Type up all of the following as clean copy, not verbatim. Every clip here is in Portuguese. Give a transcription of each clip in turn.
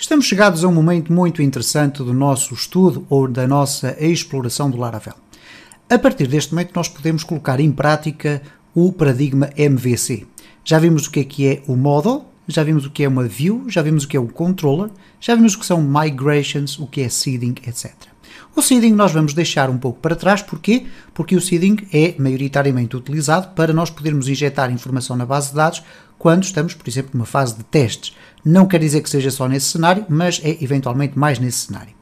Estamos chegados a um momento muito interessante do nosso estudo ou da nossa exploração do Laravel. A partir deste momento nós podemos colocar em prática o paradigma MVC. Já vimos o que é o model, já vimos o que é uma view, já vimos o que é o controller, já vimos o que são migrations, o que é seeding, etc. O seeding nós vamos deixar um pouco para trás, porquê? Porque o seeding é maioritariamente utilizado para nós podermos injetar informação na base de dados quando estamos, por exemplo, numa fase de testes. Não quer dizer que seja só nesse cenário, mas é eventualmente mais nesse cenário.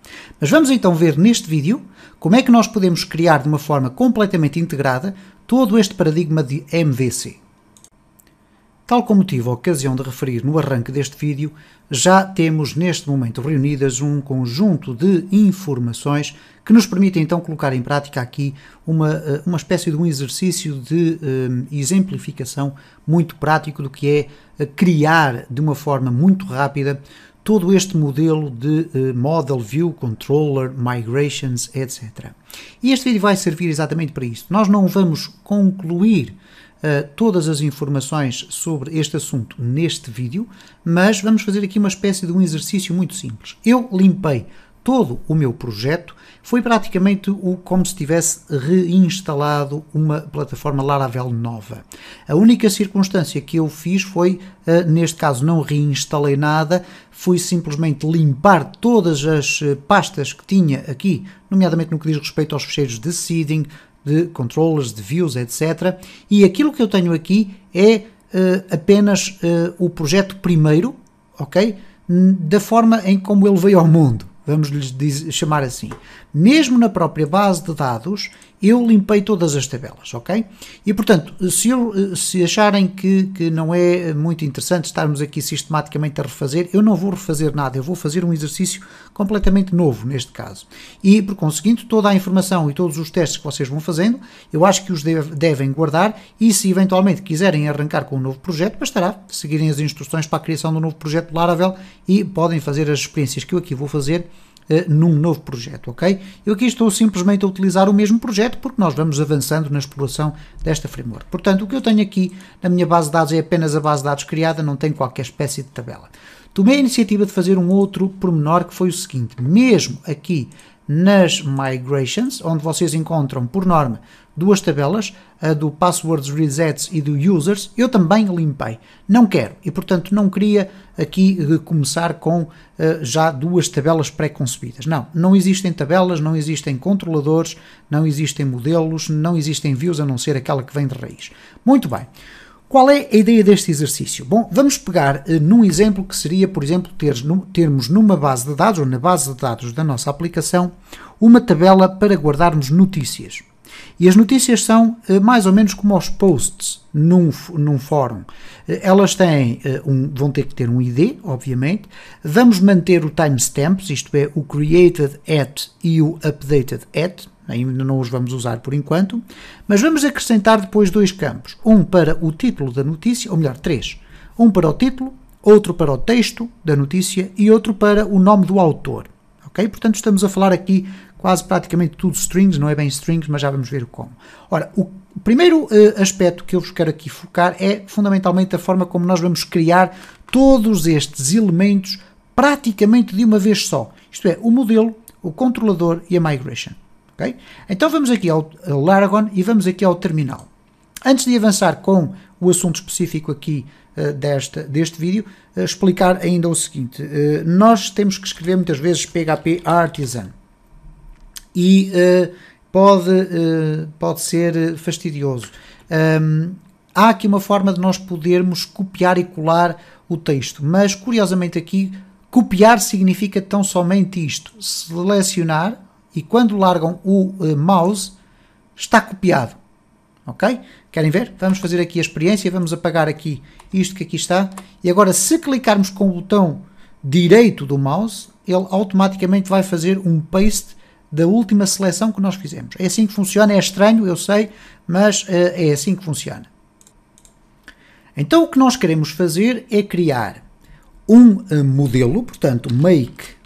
Mas vamos então ver neste vídeo como é que nós podemos criar de uma forma completamente integrada todo este paradigma de MVC. Tal como tive a ocasião de referir no arranque deste vídeo, já temos neste momento reunidas um conjunto de informações que nos permitem então colocar em prática aqui uma espécie de um exercício de exemplificação muito prático do que é criar de uma forma muito rápida todo este modelo de Model, View, Controller, Migrations, etc. E este vídeo vai servir exatamente para isso. Nós não vamos concluir todas as informações sobre este assunto neste vídeo, mas vamos fazer aqui uma espécie de um exercício muito simples. Eu limpei todo o meu projeto, foi praticamente como se tivesse reinstalado uma plataforma Laravel nova. A única circunstância que eu fiz foi, neste caso não reinstalei nada, fui simplesmente limpar todas as pastas que tinha aqui, nomeadamente no que diz respeito aos ficheiros de seeding, de controllers, de views, etc. E aquilo que eu tenho aqui é apenas o projeto primeiro, ok? Da forma em como ele veio ao mundo, vamos lhes chamar assim. Mesmo na própria base de dados, eu limpei todas as tabelas, ok? E, portanto, se acharem que não é muito interessante estarmos aqui sistematicamente a refazer, eu não vou refazer nada, eu vou fazer um exercício completamente novo, neste caso. E, por conseguinte, toda a informação e todos os testes que vocês vão fazendo, eu acho que os devem guardar e, se eventualmente quiserem arrancar com um novo projeto, bastará seguirem as instruções para a criação do novo projeto Laravel e podem fazer as experiências que eu aqui vou fazer num novo projeto, ok? Eu aqui estou simplesmente a utilizar o mesmo projeto porque nós vamos avançando na exploração desta framework. Portanto, o que eu tenho aqui na minha base de dados é apenas a base de dados criada, não tem qualquer espécie de tabela. Tomei a iniciativa de fazer um outro pormenor que foi o seguinte, mesmo aqui nas migrations, onde vocês encontram, por norma, duas tabelas, a do passwords resets e do users, eu também limpei. Não quero e, portanto, não queria aqui começar com já duas tabelas pré-concebidas. Não existem tabelas, não existem controladores, não existem modelos, não existem views, a não ser aquela que vem de raiz. Muito bem. Qual é a ideia deste exercício? Bom, vamos pegar num exemplo que seria, por exemplo, termos numa base de dados, ou na base de dados da nossa aplicação, uma tabela para guardarmos notícias. E as notícias são mais ou menos como os posts num fórum. Elas vão ter que ter um ID, obviamente. Vamos manter o timestamps, isto é, o created at e o updated at. Ainda não os vamos usar por enquanto, mas vamos acrescentar depois dois campos. Um para o título da notícia, ou melhor, três. Um para o título, outro para o texto da notícia e outro para o nome do autor. Ok? Portanto, estamos a falar aqui quase praticamente tudo strings, não é bem strings, mas já vamos ver como. Ora, o primeiro aspecto que eu vos quero aqui focar é fundamentalmente a forma como nós vamos criar todos estes elementos praticamente de uma vez só. Isto é, o modelo, o controlador e a migration. Okay? Então vamos aqui ao Laragon e vamos aqui ao terminal. Antes de avançar com o assunto específico aqui deste vídeo, explicar ainda o seguinte. Nós temos que escrever muitas vezes PHP Artisan e pode ser fastidioso. Há aqui uma forma de nós podermos copiar e colar o texto, mas curiosamente aqui copiar significa tão somente isto, selecionar e quando largam o mouse está copiado, ok? Querem ver? Vamos fazer aqui a experiência, vamos apagar aqui isto que aqui está e agora se clicarmos com o botão direito do mouse, ele automaticamente vai fazer um paste da última seleção que nós fizemos. É assim que funciona, é estranho, eu sei, mas é assim que funciona. Então o que nós queremos fazer é criar um modelo, portanto make,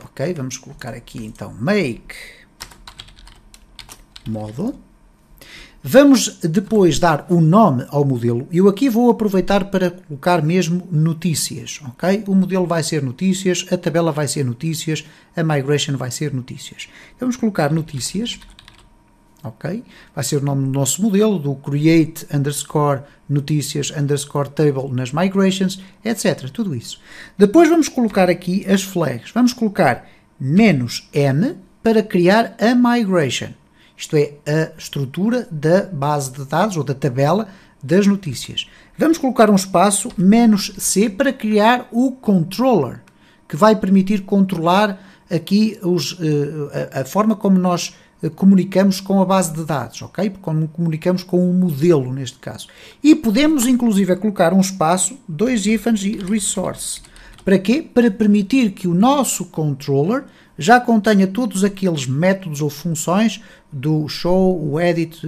ok, vamos colocar aqui então make model. Vamos depois dar o nome ao modelo. Eu aqui vou aproveitar para colocar mesmo notícias, ok? O modelo vai ser notícias, a tabela vai ser notícias, a migration vai ser notícias. Vamos colocar notícias, ok? Vai ser o nome do nosso modelo, do create underscore notícias underscore table nas migrations, etc. Tudo isso. Depois vamos colocar aqui as flags. Vamos colocar "-m" para criar a migration. Isto é, a estrutura da base de dados ou da tabela das notícias. Vamos colocar um espaço "-c" para criar o controller, que vai permitir controlar aqui a forma como nós comunicamos com a base de dados, ok? Como comunicamos com o modelo, neste caso. E podemos, inclusive, colocar um espaço, dois hífens e resource. Para quê? Para permitir que o nosso controller já contenha todos aqueles métodos ou funções do show, o edit,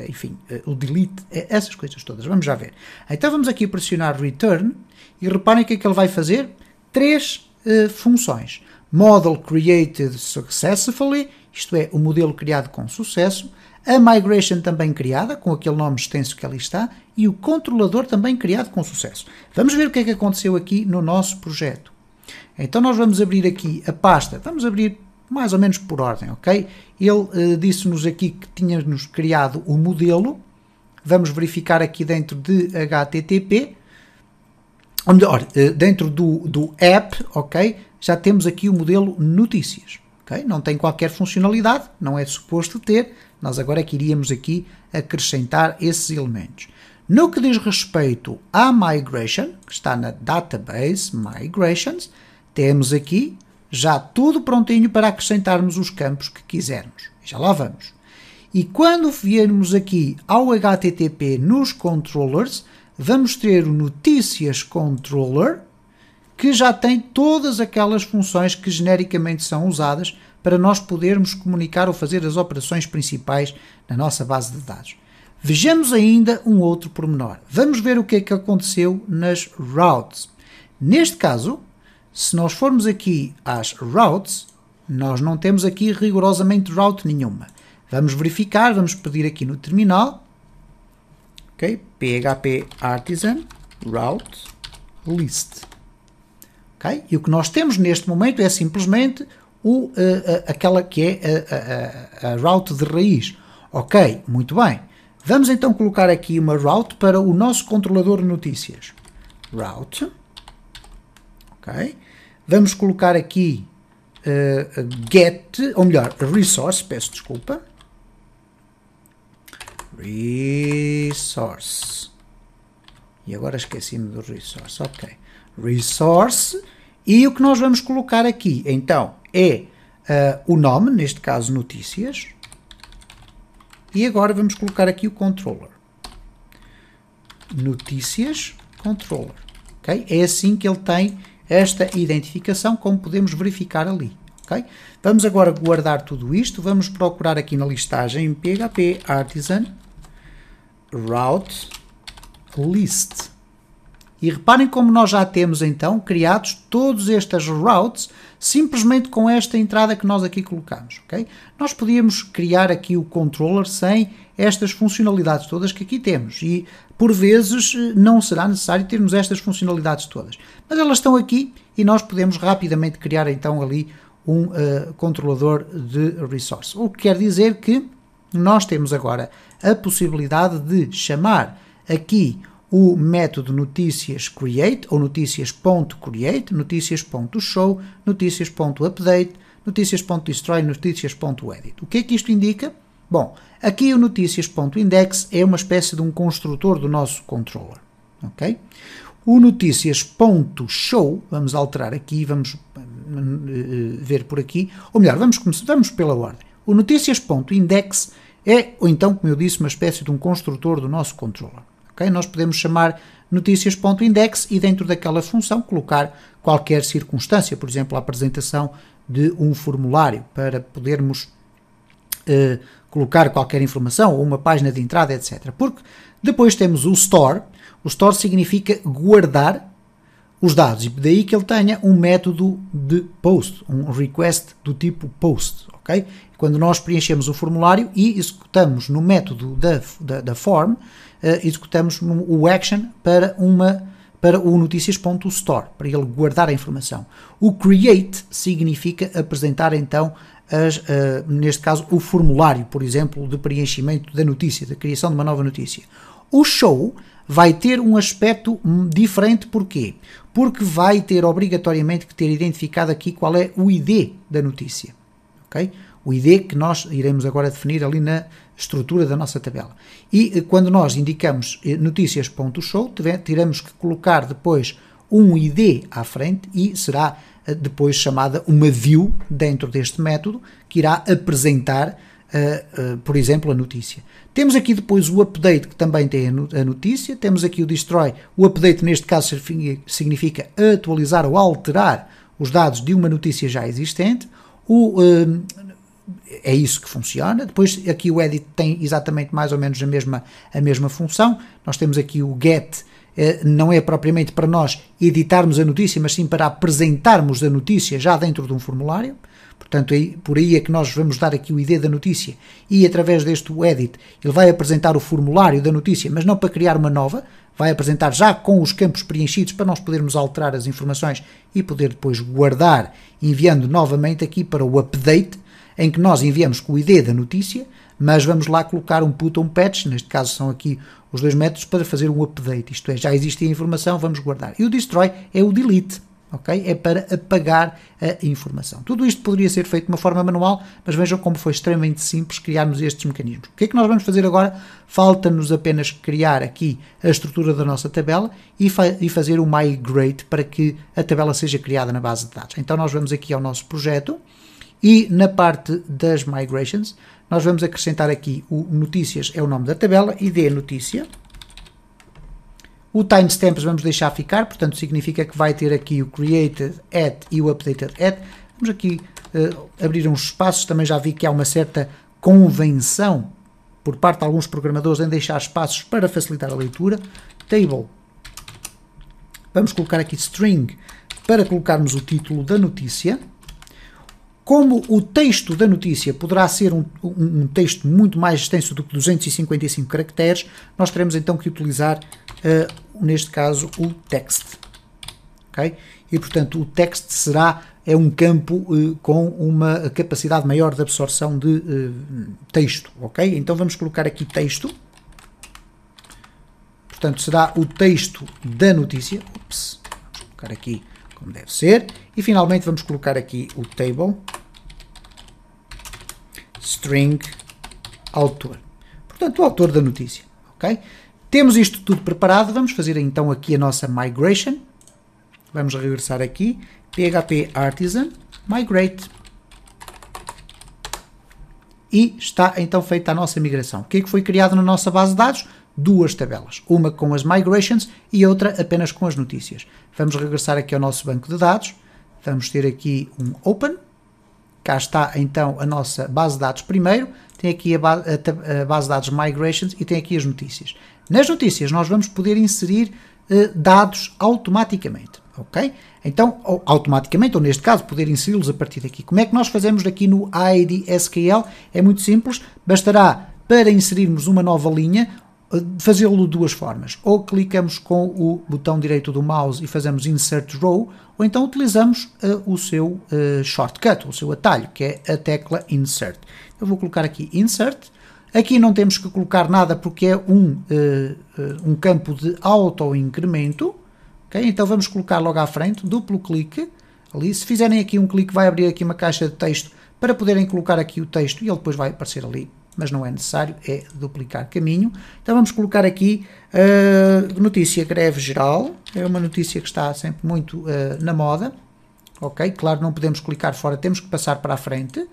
enfim, o delete, essas coisas todas. Vamos já ver. Então vamos aqui pressionar return e reparem o que é que ele vai fazer. Três funções. Model created successfully, isto é, o modelo criado com sucesso, a migration também criada, com aquele nome extenso que ali está, e o controlador também criado com sucesso. Vamos ver o que é que aconteceu aqui no nosso projeto. Então nós vamos abrir aqui a pasta, vamos abrir mais ou menos por ordem, ok? Ele disse-nos aqui que tínhamos criado o modelo, vamos verificar aqui dentro de HTTP, ou melhor, dentro do app, ok? Já temos aqui o modelo notícias, ok? Não tem qualquer funcionalidade, não é suposto ter, nós agora é que iríamos aqui acrescentar esses elementos. No que diz respeito à migration, que está na database migrations, temos aqui já tudo prontinho para acrescentarmos os campos que quisermos. Já lá vamos. E quando viermos aqui ao HTTP nos controllers, vamos ter o notícias controller, que já tem todas aquelas funções que genericamente são usadas para nós podermos comunicar ou fazer as operações principais na nossa base de dados. Vejamos ainda um outro pormenor. Vamos ver o que é que aconteceu nas routes. Neste caso, se nós formos aqui às routes, nós não temos aqui rigorosamente route nenhuma. Vamos verificar, vamos pedir aqui no terminal, ok? PHP artisan route list. Okay? E o que nós temos neste momento é simplesmente aquela que é a route de raiz. Ok, muito bem. Vamos então colocar aqui uma route para o nosso controlador de notícias. Route. Ok. Vamos colocar aqui get, ou melhor, resource, peço desculpa. Resource. E agora esqueci-me do resource. Ok. Resource. E o que nós vamos colocar aqui, então, é o nome, neste caso notícias. E agora vamos colocar aqui o controller. Notícias controller. Okay? É assim que ele tem esta identificação, como podemos verificar ali. Okay? Vamos agora guardar tudo isto. Vamos procurar aqui na listagem PHP artisan route list. E reparem como nós já temos então criados todas estas routes simplesmente com esta entrada que nós aqui colocamos. Okay? Nós podíamos criar aqui o controller sem estas funcionalidades todas que aqui temos e por vezes não será necessário termos estas funcionalidades todas. Mas elas estão aqui e nós podemos rapidamente criar então ali um controlador de resource. O que quer dizer que nós temos agora a possibilidade de chamar aqui o método notícias create ou notícias.create, notícias.show, notícias.update, notícias.destroy, notícias.edit. O que é que isto indica? Bom, aqui o notícias.index é uma espécie de um construtor do nosso controller. Okay? O notícias.show, vamos alterar aqui, vamos ver por aqui, ou melhor, vamos pela ordem. O notícias.index é, ou então, como eu disse, uma espécie de um construtor do nosso controller. Okay? Nós podemos chamar notícias.index e dentro daquela função colocar qualquer circunstância, por exemplo, a apresentação de um formulário para podermos colocar qualquer informação ou uma página de entrada, etc. Porque depois temos o store. O store significa guardar os dados, e daí que ele tenha um método de post, um request do tipo post, ok? Quando nós preenchemos o formulário e executamos no método da form, executamos o action para o notícias.store, para ele guardar a informação. O create significa apresentar então, neste caso, o formulário, por exemplo, de preenchimento da notícia, da criação de uma nova notícia. O show vai ter um aspecto diferente, porquê? Porque vai ter obrigatoriamente que ter identificado aqui qual é o ID da notícia, ok? O ID que nós iremos agora definir ali na estrutura da nossa tabela. E quando nós indicamos notícias.show, teremos que colocar depois um ID à frente e será depois chamada uma view dentro deste método que irá apresentar, por exemplo, a notícia. Temos aqui depois o update, que também tem a notícia. Temos aqui o destroy. O update, neste caso, significa atualizar ou alterar os dados de uma notícia já existente. É isso que funciona. Depois aqui o edit tem exatamente mais ou menos a mesma função. Nós temos aqui o get, não é propriamente para nós editarmos a notícia, mas sim para apresentarmos a notícia já dentro de um formulário. Portanto, por aí é que nós vamos dar aqui o ID da notícia e através deste edit ele vai apresentar o formulário da notícia, mas não para criar uma nova, vai apresentar já com os campos preenchidos para nós podermos alterar as informações e poder depois guardar, enviando novamente aqui para o update, em que nós enviamos com o ID da notícia, mas vamos lá colocar um put ou um patch, neste caso são aqui os dois métodos para fazer um update, isto é, já existe a informação, vamos guardar. E o destroy é o delete, ok? É para apagar a informação. Tudo isto poderia ser feito de uma forma manual, mas vejam como foi extremamente simples criarmos estes mecanismos. O que é que nós vamos fazer agora? Falta-nos apenas criar aqui a estrutura da nossa tabela e fazer o migrate para que a tabela seja criada na base de dados. Então nós vamos aqui ao nosso projeto e na parte das migrations nós vamos acrescentar aqui o notícias, é o nome da tabela, ID notícia. O timestamps vamos deixar ficar, portanto significa que vai ter aqui o created at e o updated at. Vamos aqui abrir uns espaços, também já vi que há uma certa convenção por parte de alguns programadores em deixar espaços para facilitar a leitura. Table, vamos colocar aqui string para colocarmos o título da notícia. Como o texto da notícia poderá ser um texto muito mais extenso do que 255 caracteres, nós teremos então que utilizar, neste caso, o text. Okay? E, portanto, o text é um campo com uma capacidade maior de absorção de texto. Okay? Então vamos colocar aqui texto. Portanto, será o texto da notícia. Vamos colocar aqui como deve ser. E finalmente vamos colocar aqui o table string autor. Portanto, o autor da notícia. Ok? Temos isto tudo preparado. Vamos fazer então aqui a nossa migration. Vamos regressar aqui. PHP Artisan Migrate. E está então feita a nossa migração. O que é que foi criado na nossa base de dados? Duas tabelas, uma com as migrations e outra apenas com as notícias. Vamos regressar aqui ao nosso banco de dados, vamos ter aqui um open, cá está então a nossa base de dados primeiro, tem aqui a base de dados migrations e tem aqui as notícias. Nas notícias nós vamos poder inserir dados automaticamente, ok? Então, automaticamente, ou neste caso, poder inseri-los a partir daqui. Como é que nós fazemos aqui no IDSQL? É muito simples, bastará para inserirmos uma nova linha, fazê-lo de duas formas. Ou clicamos com o botão direito do mouse e fazemos Insert Row, ou então utilizamos o seu shortcut, o seu atalho, que é a tecla Insert. Eu vou colocar aqui Insert. Aqui não temos que colocar nada porque é um campo de auto-incremento. Okay? Então vamos colocar logo à frente, duplo clique. Ali. Se fizerem aqui um clique, vai abrir aqui uma caixa de texto para poderem colocar aqui o texto e ele depois vai aparecer ali. Mas não é necessário, é duplicar caminho. Então vamos colocar aqui notícia greve geral, é uma notícia que está sempre muito na moda, ok? Claro, não podemos clicar fora, temos que passar para a frente.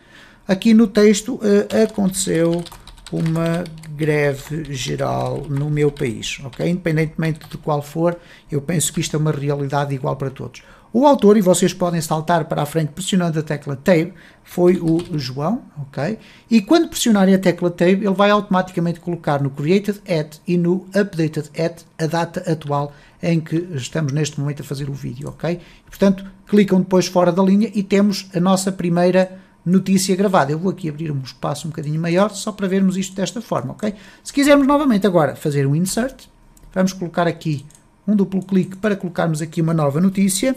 Aqui no texto, aconteceu uma greve geral no meu país, ok? Independentemente de qual for, eu penso que isto é uma realidade igual para todos. O autor, e vocês podem saltar para a frente pressionando a tecla Tab, foi o João, ok? E quando pressionarem a tecla Tab, ele vai automaticamente colocar no Created At e no Updated At a data atual em que estamos neste momento a fazer o vídeo, ok? E, portanto, clicam depois fora da linha e temos a nossa primeira notícia gravada. Eu vou aqui abrir um espaço um bocadinho maior, só para vermos isto desta forma, ok? Se quisermos novamente agora fazer um Insert, vamos colocar aqui um duplo clique para colocarmos aqui uma nova notícia.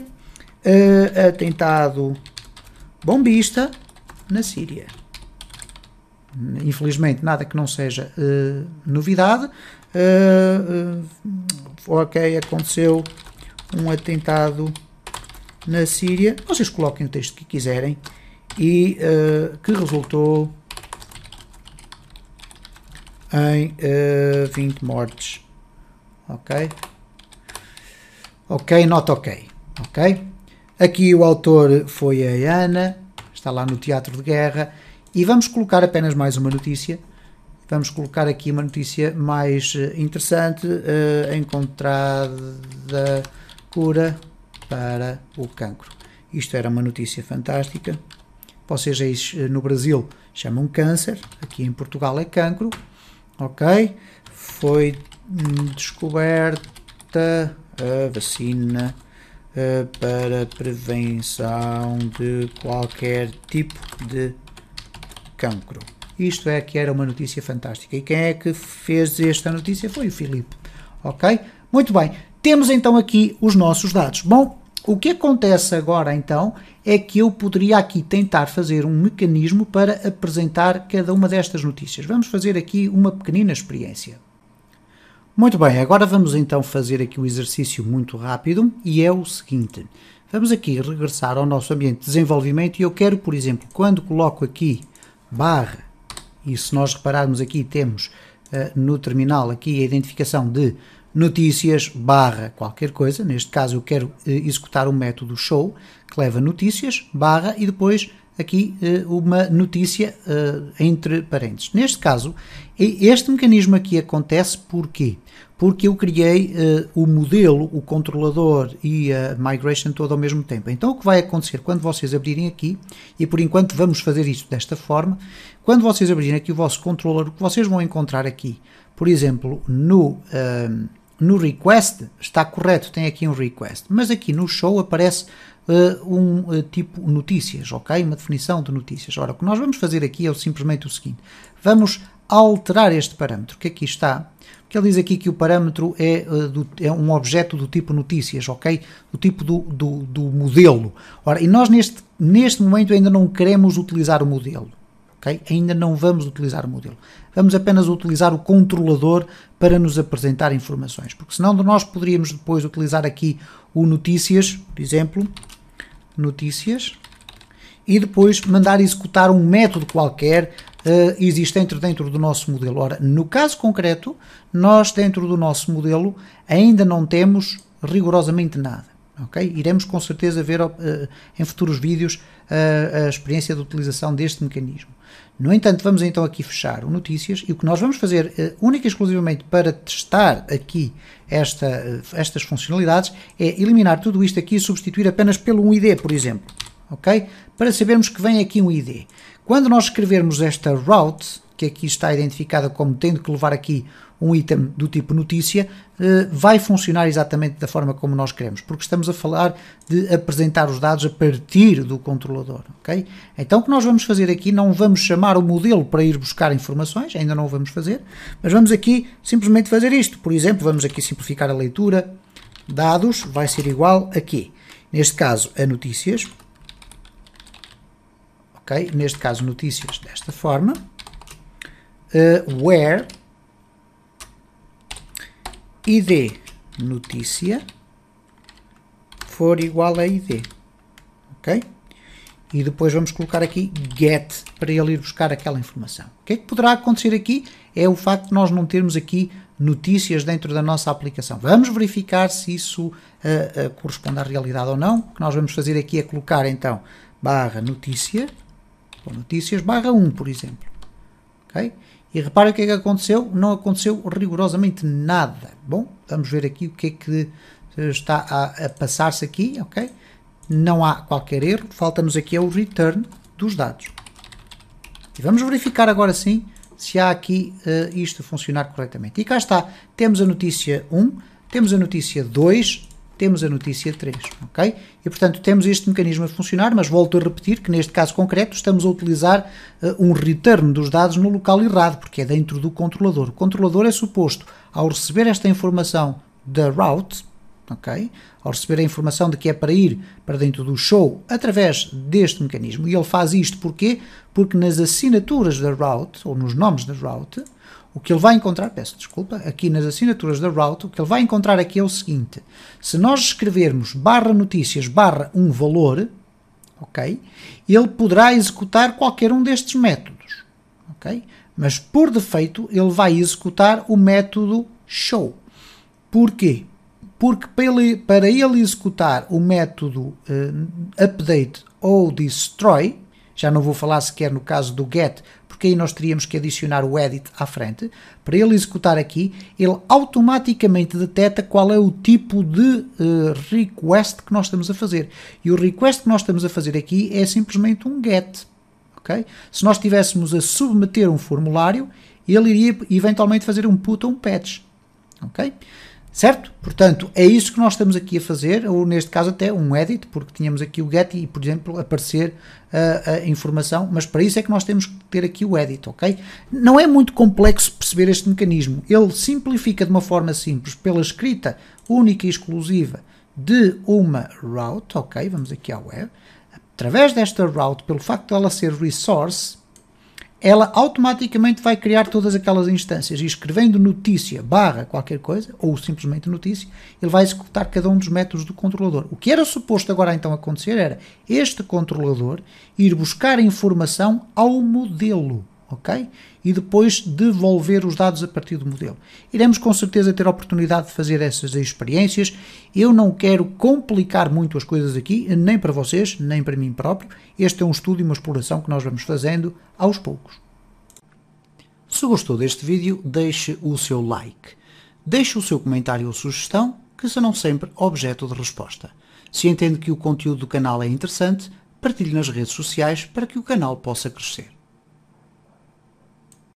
Atentado bombista na Síria. Infelizmente nada que não seja novidade. Ok, aconteceu um atentado na Síria. Vocês coloquem o texto que quiserem e que resultou em 20 mortes. Ok? Ok, not ok. Ok? Aqui o autor foi a Ana, está lá no Teatro de Guerra, e vamos colocar apenas mais uma notícia. Vamos colocar aqui uma notícia mais interessante, encontrada cura para o cancro. Isto era uma notícia fantástica. Vocês aí no Brasil chamam câncer, aqui em Portugal é cancro, ok? Foi descoberta a vacina para prevenção de qualquer tipo de cancro. Isto é que era uma notícia fantástica. E quem é que fez esta notícia? Foi o Filipe. Ok? Muito bem. Temos então aqui os nossos dados. Bom, o que acontece agora então é que eu poderia aqui tentar fazer um mecanismo para apresentar cada uma destas notícias. Vamos fazer aqui uma pequenina experiência. Muito bem, agora vamos então fazer aqui um exercício muito rápido e é o seguinte. Vamos aqui regressar ao nosso ambiente de desenvolvimento e eu quero, por exemplo, quando coloco aqui barra, e se nós repararmos aqui temos no terminal aqui a identificação de notícias barra qualquer coisa, neste caso eu quero executar o método show, que leva notícias barra e depois aqui uma notícia entre parênteses. Neste caso, este mecanismo aqui acontece porquê? Porque eu criei o modelo, o controlador e a migration todo ao mesmo tempo. Então o que vai acontecer quando vocês abrirem aqui, e por enquanto vamos fazer isto desta forma, quando vocês abrirem aqui o vosso controller, o que vocês vão encontrar aqui, por exemplo, no request, está correto, tem aqui um request, mas aqui no show aparece tipo notícias, ok? Uma definição de notícias. Ora, o que nós vamos fazer aqui é simplesmente o seguinte, vamos alterar este parâmetro que aqui está, porque ele diz aqui que o parâmetro é um objeto do tipo notícias, ok? Do tipo do modelo. Ora, e nós neste momento ainda não queremos utilizar o modelo, ok? Ainda não vamos utilizar o modelo. Vamos apenas utilizar o controlador para nos apresentar informações, porque senão nós poderíamos depois utilizar aqui o notícias, por exemplo, notícias, e depois mandar executar um método qualquer existente dentro do nosso modelo. Ora, no caso concreto, nós dentro do nosso modelo ainda não temos rigorosamente nada. Okay? Iremos com certeza ver em futuros vídeos a experiência de utilização deste mecanismo. No entanto, vamos então aqui fechar o notícias e o que nós vamos fazer única e exclusivamente para testar aqui estas funcionalidades é eliminar tudo isto aqui e substituir apenas pelo um ID, por exemplo. Okay? Para sabermos que vem aqui um ID. Quando nós escrevermos esta route, que aqui está identificada como tendo que levar aqui um item do tipo notícia, vai funcionar exatamente da forma como nós queremos, porque estamos a falar de apresentar os dados a partir do controlador, ok? Então o que nós vamos fazer aqui, não vamos chamar o modelo para ir buscar informações, ainda não o vamos fazer, mas vamos aqui simplesmente fazer isto. Por exemplo, vamos aqui simplificar a leitura, dados vai ser igual a quê? Neste caso a notícias, ok? Neste caso notícias desta forma, where id notícia for igual a id, ok? E depois vamos colocar aqui get para ele ir buscar aquela informação. O que é que poderá acontecer aqui? É o facto de nós não termos aqui notícias dentro da nossa aplicação. Vamos verificar se isso corresponde à realidade ou não. O que nós vamos fazer aqui é colocar então barra notícia, ou notícias barra 1, por exemplo, ok? E repara o que é que aconteceu, não aconteceu rigorosamente nada. Bom, vamos ver aqui o que é que está a passar-se aqui, ok? não há qualquer erro, falta-nos aqui o return dos dados. E vamos verificar agora sim se há aqui isto a funcionar corretamente. E cá está, temos a notícia 1, temos a notícia 2, temos a notícia 3, ok? E portanto temos este mecanismo a funcionar, mas volto a repetir que neste caso concreto estamos a utilizar um return dos dados no local errado, porque é dentro do controlador. O controlador é suposto, ao receber esta informação da route, ok? Ao receber a informação de que é para ir para dentro do show através deste mecanismo, e ele faz isto porquê? Porque nas assinaturas da route, ou nos nomes da route, o que ele vai encontrar, peço desculpa, aqui nas assinaturas da route, o que ele vai encontrar aqui é o seguinte: se nós escrevermos /notícias /um valor, ok? Ele poderá executar qualquer um destes métodos, ok? Mas por defeito ele vai executar o método show. Porquê? Porque para ele executar o método update ou destroy, já não vou falar sequer no caso do get, porque aí nós teríamos que adicionar o edit à frente, para ele executar aqui, ele automaticamente detecta qual é o tipo de request que nós estamos a fazer. E o request que nós estamos a fazer aqui é simplesmente um get. Okay? Se nós estivéssemos a submeter um formulário, ele iria eventualmente fazer um put ou um patch. Ok? Certo? Portanto, é isso que nós estamos aqui a fazer, ou neste caso até um edit, porque tínhamos aqui o get e, por exemplo, aparecer a informação, mas para isso é que nós temos que ter aqui o edit, ok? Não é muito complexo perceber este mecanismo, ele simplifica de uma forma simples, pela escrita única e exclusiva de uma route, ok? Vamos aqui à web. Através desta route, pelo facto de ela ser resource, ela automaticamente vai criar todas aquelas instâncias e escrevendo notícia / qualquer coisa, ou simplesmente notícia, ele vai executar cada um dos métodos do controlador. O que era suposto agora então acontecer era este controlador ir buscar a informação ao modelo, ok? E depois devolver os dados a partir do modelo. Iremos com certeza ter a oportunidade de fazer essas experiências. Eu não quero complicar muito as coisas aqui, nem para vocês, nem para mim próprio. Este é um estudo e uma exploração que nós vamos fazendo aos poucos. Se gostou deste vídeo, deixe o seu like. Deixe o seu comentário ou sugestão, que serão sempre objeto de resposta. Se entende que o conteúdo do canal é interessante, partilhe nas redes sociais para que o canal possa crescer.